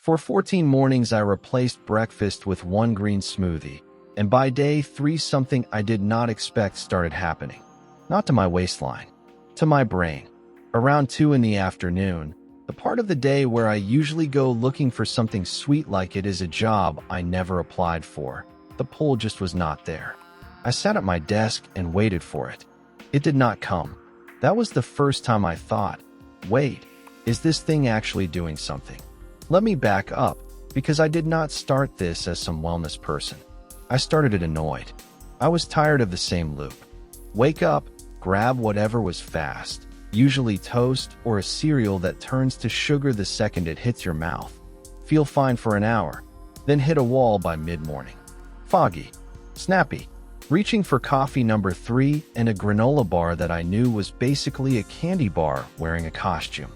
For 14 mornings, I replaced breakfast with one green smoothie, and by day 3, something I did not expect started happening. Not to my waistline, to my brain. Around 2 in the afternoon, the part of the day where I usually go looking for something sweet like it is a job I never applied for, the pull just was not there. I sat at my desk and waited for it. It did not come. That was the first time I thought, wait, is this thing actually doing something? Let me back up, because I did not start this as some wellness person. I started it annoyed. I was tired of the same loop. Wake up, grab whatever was fast, usually toast or a cereal that turns to sugar the second it hits your mouth. Feel fine for an hour, then hit a wall by mid-morning. Foggy, snappy, reaching for coffee number 3 and a granola bar that I knew was basically a candy bar wearing a costume.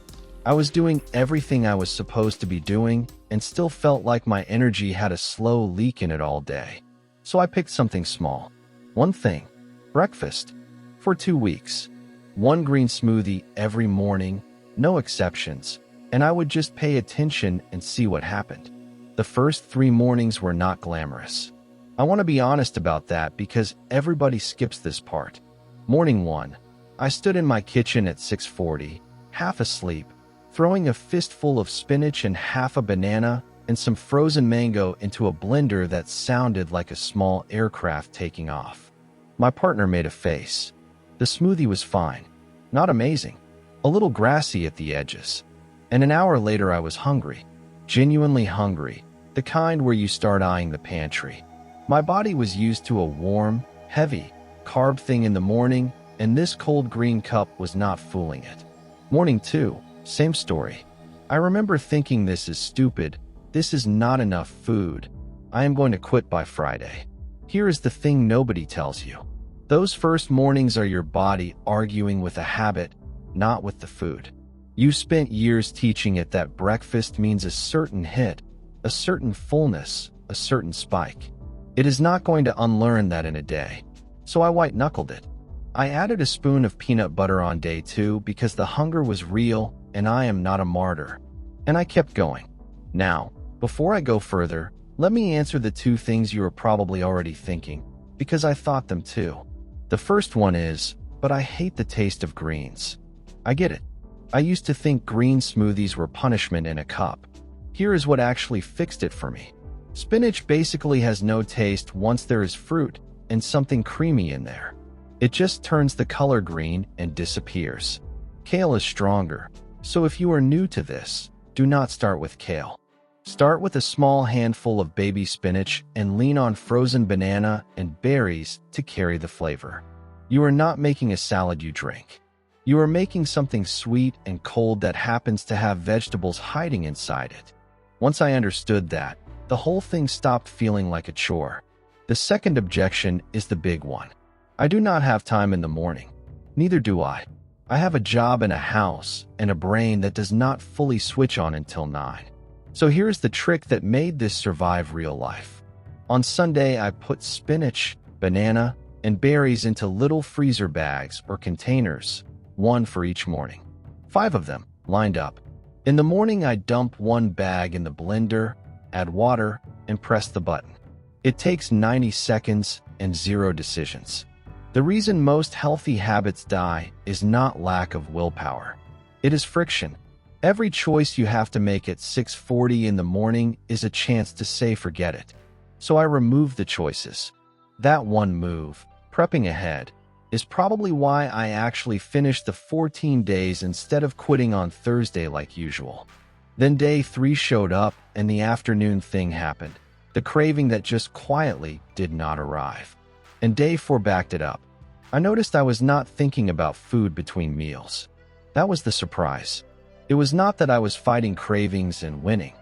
I was doing everything I was supposed to be doing and still felt like my energy had a slow leak in it all day. So I picked something small. One thing. Breakfast. For 2 weeks. One green smoothie every morning, no exceptions, and I would just pay attention and see what happened. The first 3 mornings were not glamorous. I want to be honest about that because everybody skips this part. Morning 1. I stood in my kitchen at 6:40, half asleep, throwing a fistful of spinach and half a banana and some frozen mango into a blender that sounded like a small aircraft taking off. My partner made a face. The smoothie was fine. Not amazing. A little grassy at the edges. And an hour later I was hungry. Genuinely hungry. The kind where you start eyeing the pantry. My body was used to a warm, heavy, carb thing in the morning, and this cold green cup was not fooling it. Morning 2, same story. I remember thinking this is stupid. This is not enough food. I am going to quit by Friday. Here is the thing nobody tells you. Those first mornings are your body arguing with a habit, not with the food. You spent years teaching it that breakfast means a certain hit, a certain fullness, a certain spike. It is not going to unlearn that in a day. So I white-knuckled it. I added a spoon of peanut butter on day 2 because the hunger was real and I am not a martyr. And I kept going. Now, before I go further, let me answer the 2 things you are probably already thinking, because I thought them too. The first one is, but I hate the taste of greens. I get it. I used to think green smoothies were punishment in a cup. Here is what actually fixed it for me. Spinach basically has no taste once there is fruit and something creamy in there. It just turns the color green and disappears. Kale is stronger, so if you are new to this, do not start with kale. Start with a small handful of baby spinach and lean on frozen banana and berries to carry the flavor. You are not making a salad you drink. You are making something sweet and cold that happens to have vegetables hiding inside it. Once I understood that, the whole thing stopped feeling like a chore. The second objection is the big one. I do not have time in the morning. Neither do I. I have a job and a house and a brain that does not fully switch on until 9. So here's the trick that made this survive real life. On Sunday, I put spinach, banana, and berries into little freezer bags or containers, 1 for each morning. 5 of them, lined up. In the morning, I dump 1 bag in the blender, add water, and press the button. It takes 90 seconds and 0 decisions. The reason most healthy habits die is not lack of willpower. It is friction. Every choice you have to make at 6:40 in the morning is a chance to say forget it. So I remove the choices. That one move, prepping ahead, is probably why I actually finished the 14 days instead of quitting on Thursday like usual. Then day 3 showed up and the afternoon thing happened. The craving that just quietly did not arrive. And day 4 backed it up. I noticed I was not thinking about food between meals. That was the surprise. It was not that I was fighting cravings and winning.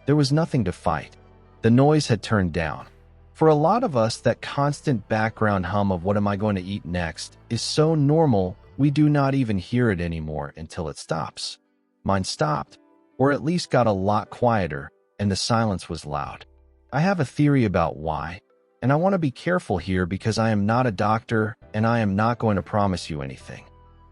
There was nothing to fight. The noise had turned down. For a lot of us, that constant background hum of what am I going to eat next is so normal we do not even hear it anymore until it stops. Mine stopped, or at least got a lot quieter, and the silence was loud. I have a theory about why, and I want to be careful here because I am not a doctor and I am not going to promise you anything.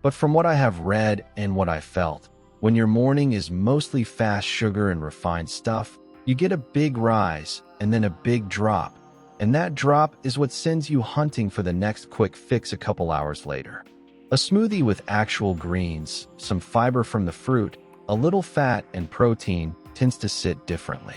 But from what I have read and what I felt, when your morning is mostly fast sugar and refined stuff, You get a big rise and then a big drop, and that drop is what sends you hunting for the next quick fix a couple hours later. A smoothie with actual greens, some fiber from the fruit, a little fat and protein tends to sit differently.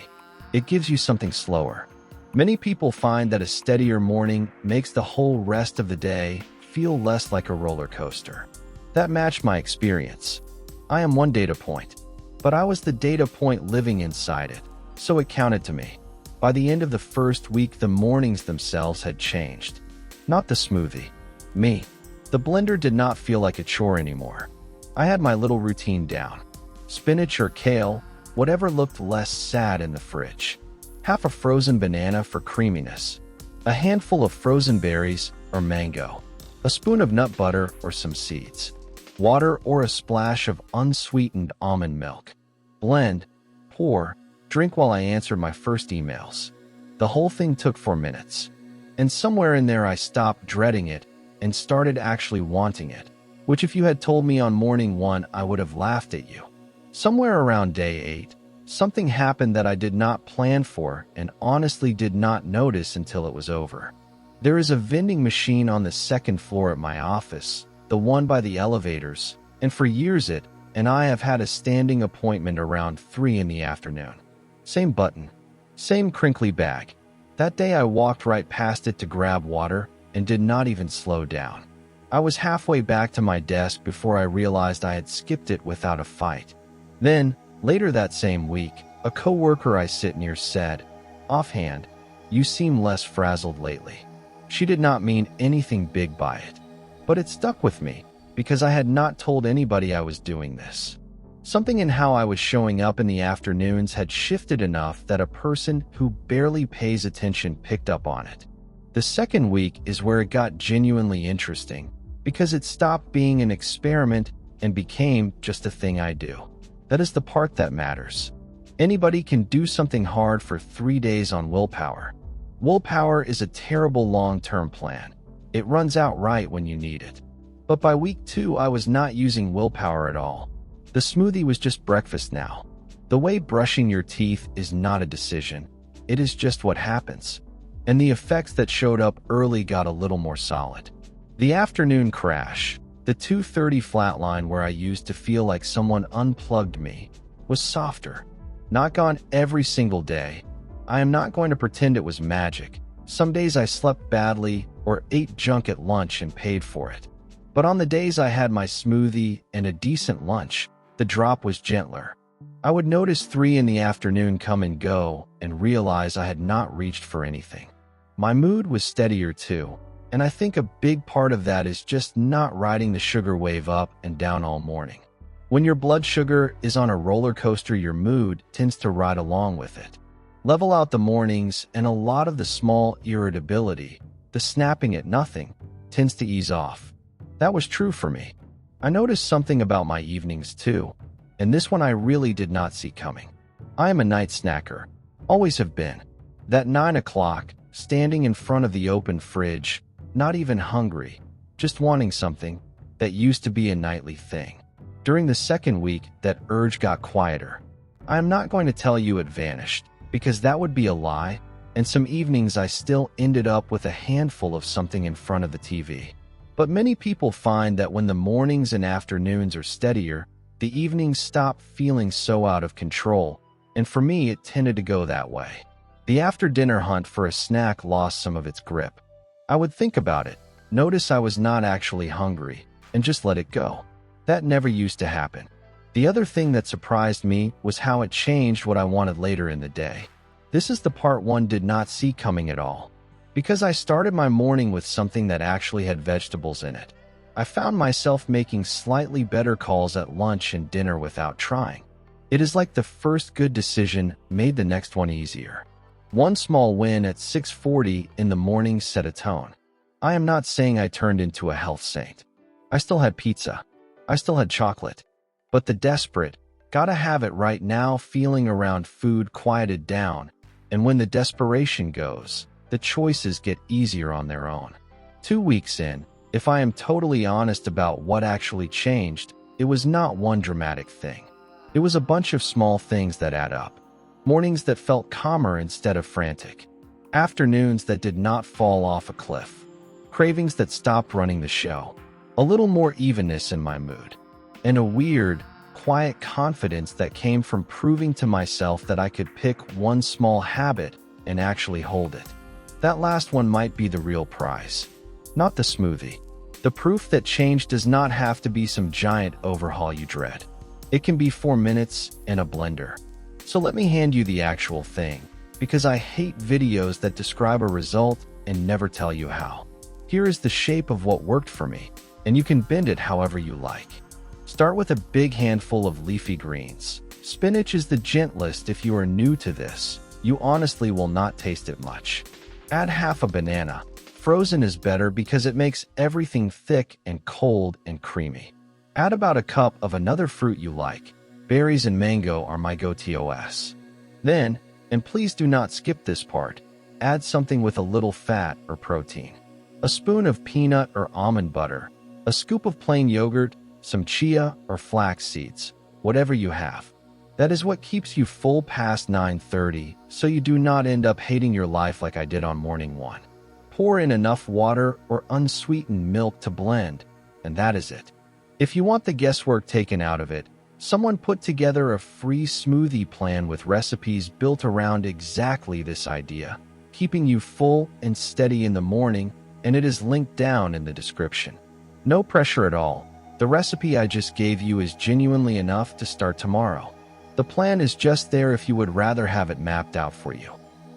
It gives you something slower. Many people find that a steadier morning makes the whole rest of the day feel less like a roller coaster. That matched my experience. I am one data point, but I was the data point living inside it, so it counted to me. By the end of the first week, the mornings themselves had changed. Not the smoothie. Me. The blender did not feel like a chore anymore. I had my little routine down. Spinach or kale, whatever looked less sad in the fridge. Half a frozen banana for creaminess. A handful of frozen berries or mango. A spoon of nut butter or some seeds. Water or a splash of unsweetened almond milk. Blend, pour, drink while I answered my first emails. The whole thing took 4 minutes. And somewhere in there I stopped dreading it and started actually wanting it, which if you had told me on morning 1, I would have laughed at you. Somewhere around day 8, something happened that I did not plan for and honestly did not notice until it was over. There is a vending machine on the second floor at my office, the one by the elevators, and for years it and I have had a standing appointment around 3 in the afternoon. Same button, same crinkly bag. That day I walked right past it to grab water and did not even slow down. I was halfway back to my desk before I realized I had skipped it without a fight. Then, later that same week, a coworker I sit near said, offhand, "You seem less frazzled lately." She did not mean anything big by it, but it stuck with me because I had not told anybody I was doing this. Something in how I was showing up in the afternoons had shifted enough that a person who barely pays attention picked up on it. The second week is where it got genuinely interesting because it stopped being an experiment and became just a thing I do. That is the part that matters. Anybody can do something hard for 3 days on willpower. Willpower is a terrible long-term plan. It runs out right when you need it. But by week 2, I was not using willpower at all. The smoothie was just breakfast now. The way brushing your teeth is not a decision. It is just what happens. And the effects that showed up early got a little more solid. The afternoon crash, the 2:30 flatline where I used to feel like someone unplugged me, was softer. Not gone every single day. I am not going to pretend it was magic. Some days I slept badly or ate junk at lunch and paid for it. But on the days I had my smoothie and a decent lunch, the drop was gentler. I would notice 3 in the afternoon come and go and realize I had not reached for anything. My mood was steadier too, and I think a big part of that is just not riding the sugar wave up and down all morning. When your blood sugar is on a roller coaster, your mood tends to ride along with it. Level out the mornings and a lot of the small irritability, the snapping at nothing, tends to ease off. That was true for me. I noticed something about my evenings too, and this one I really did not see coming. I am a night snacker, always have been. That 9 o'clock, standing in front of the open fridge, not even hungry, just wanting something, that used to be a nightly thing. During the second week, that urge got quieter. I am not going to tell you it vanished, because that would be a lie, and some evenings I still ended up with a handful of something in front of the TV. But many people find that when the mornings and afternoons are steadier, the evenings stop feeling so out of control, and for me it tended to go that way. The after-dinner hunt for a snack lost some of its grip. I would think about it, notice I was not actually hungry, and just let it go. That never used to happen. The other thing that surprised me was how it changed what I wanted later in the day. This is the part one did not see coming at all. Because I started my morning with something that actually had vegetables in it, I found myself making slightly better calls at lunch and dinner without trying. It is like the first good decision made the next one easier. One small win at 6:40 in the morning set a tone. I am not saying I turned into a health saint. I still had pizza. I still had chocolate. But the desperate, gotta have it right now feeling around food quieted down, and when the desperation goes, the choices get easier on their own. 2 weeks in, if I am totally honest about what actually changed, it was not one dramatic thing. It was a bunch of small things that add up. Mornings that felt calmer instead of frantic. Afternoons that did not fall off a cliff. Cravings that stopped running the show. A little more evenness in my mood. And a weird, quiet confidence that came from proving to myself that I could pick one small habit and actually hold it. That last one might be the real prize. Not the smoothie. The proof that change does not have to be some giant overhaul you dread. It can be 4 minutes in a blender. So let me hand you the actual thing, because I hate videos that describe a result and never tell you how. Here is the shape of what worked for me, and you can bend it however you like. Start with a big handful of leafy greens. Spinach is the gentlest if you are new to this. You honestly will not taste it much. Add half a banana. Frozen is better because it makes everything thick and cold and creamy. Add about a cup of another fruit you like. Berries and mango are my go-tos. Then, and please do not skip this part, add something with a little fat or protein. A spoon of peanut or almond butter, a scoop of plain yogurt, some chia or flax seeds, whatever you have. That is what keeps you full past 9:30, so you do not end up hating your life like I did on morning one. Pour in enough water or unsweetened milk to blend, and that is it. If you want the guesswork taken out of it, someone put together a free smoothie plan with recipes built around exactly this idea, keeping you full and steady in the morning, and it is linked down in the description. No pressure at all. The recipe I just gave you is genuinely enough to start tomorrow. The plan is just there if you would rather have it mapped out for you.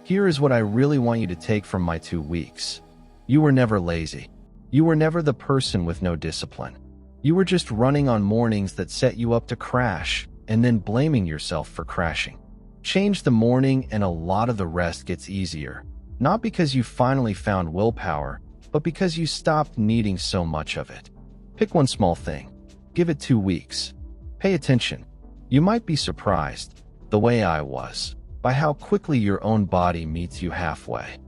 Here is what I really want you to take from my 2 weeks. You were never lazy. You were never the person with no discipline. You were just running on mornings that set you up to crash and then blaming yourself for crashing. Change the morning and a lot of the rest gets easier. Not because you finally found willpower, but because you stopped needing so much of it. Pick one small thing. Give it 2 weeks. Pay attention. You might be surprised, the way I was, by how quickly your own body meets you halfway.